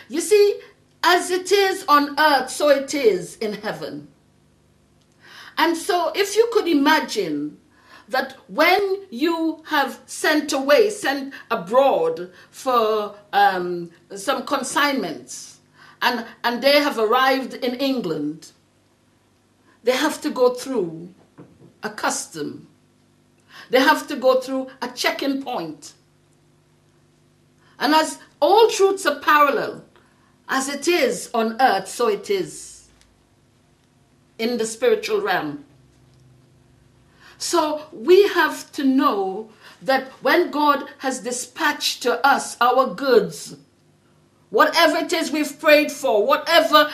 You see, as it is on earth, so it is in heaven. And so if you could imagine that when you have sent abroad for some consignments, and they have arrived in England, they have to go through a custom. They have to go through a check-in point. And as all truths are parallel, as it is on earth, so it is in the spiritual realm. So we have to know that when God has dispatched to us our goods, whatever it is we've prayed for, whatever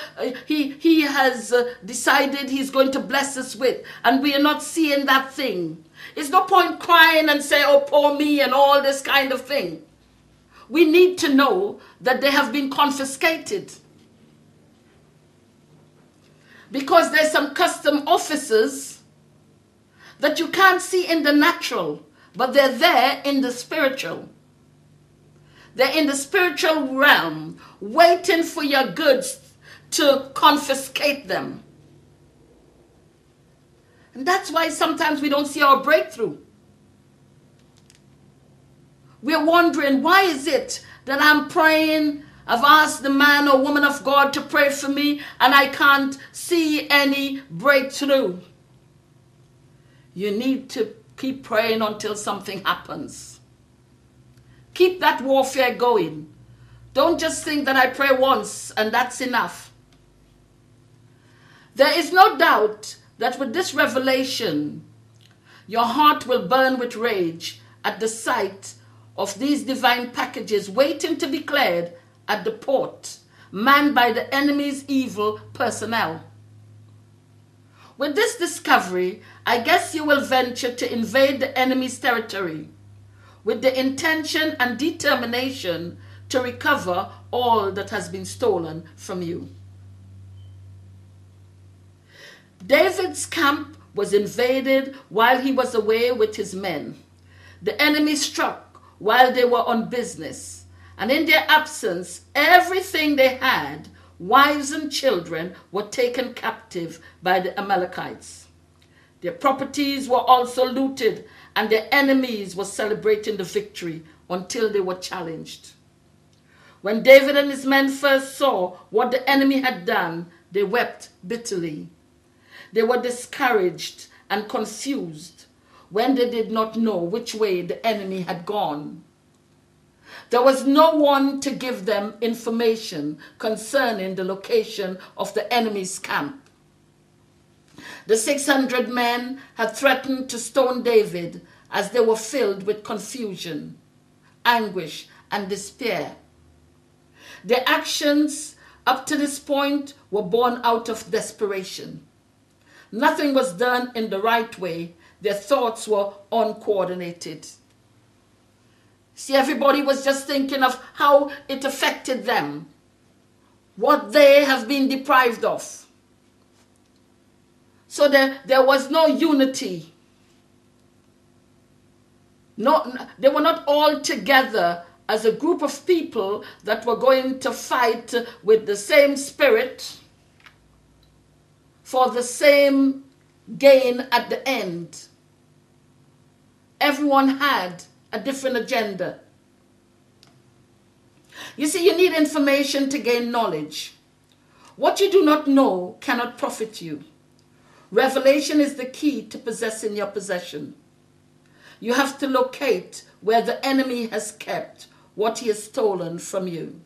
he has decided he's going to bless us with, and we are not seeing that thing, it's no point crying and say, oh, poor me, and all this kind of thing. We need to know that they have been confiscated. Because there's some custom officers that you can't see in the natural, but they're there in the spiritual. They're in the spiritual realm, waiting for your goods to confiscate them. And that's why sometimes we don't see our breakthrough. We're wondering, why is it that I'm praying, I've asked the man or woman of God to pray for me, and I can't see any breakthrough? You need to keep praying until something happens. Keep that warfare going. Don't just think that I pray once and that's enough. There is no doubt that with this revelation, your heart will burn with rage at the sight of these divine packages waiting to be cleared at the port, manned by the enemy's evil personnel. With this discovery, I guess you will venture to invade the enemy's territory with the intention and determination to recover all that has been stolen from you. David's camp was invaded while he was away with his men. The enemy struck while they were on business, and in their absence, everything they had, wives and children, were taken captive by the Amalekites. Their properties were also looted, and their enemies were celebrating the victory until they were challenged. When David and his men first saw what the enemy had done, they wept bitterly. They were discouraged and confused when they did not know which way the enemy had gone. There was no one to give them information concerning the location of the enemy's camp. The 600 men had threatened to stone David as they were filled with confusion, anguish, and despair. Their actions up to this point were born out of desperation. Nothing was done in the right way. Their thoughts were uncoordinated. See, everybody was just thinking of how it affected them, what they have been deprived of. So there was no unity. They were not all together as a group of people that were going to fight with the same spirit for the same gain at the end. Everyone had a different agenda. You see, you need information to gain knowledge. What you do not know cannot profit you. Revelation is the key to possessing your possession. You have to locate where the enemy has kept what he has stolen from you.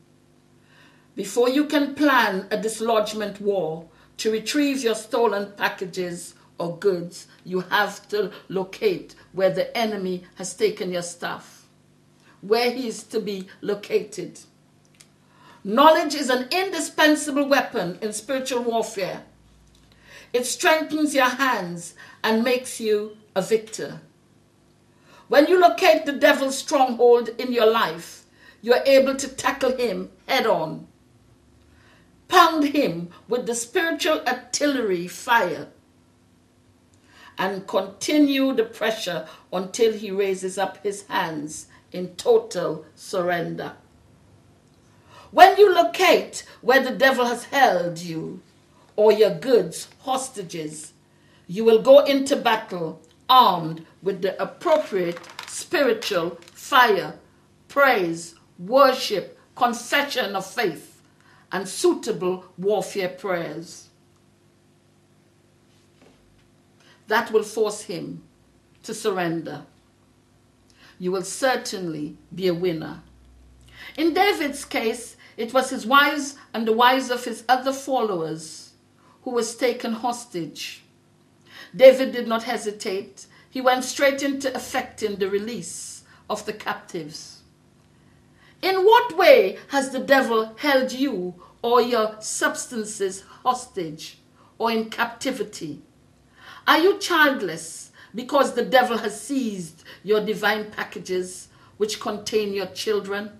Before you can plan a dislodgement war to retrieve your stolen packages or goods, you have to locate where the enemy has taken your stuff, where he is to be located. Knowledge is an indispensable weapon in spiritual warfare. It strengthens your hands and makes you a victor. When you locate the devil's stronghold in your life, you are able to tackle him head on. Pound him with the spiritual artillery fire and continue the pressure until he raises up his hands in total surrender. When you locate where the devil has held you or your goods hostages, you will go into battle armed with the appropriate spiritual fire, praise, worship, confession of faith, and suitable warfare prayers. That will force him to surrender. You will certainly be a winner. In David's case, it was his wives and the wives of his other followers who was taken hostage. David did not hesitate. He went straight into effecting the release of the captives. In what way has the devil held you or your substances hostage or in captivity? Are you childless because the devil has seized your divine packages which contain your children?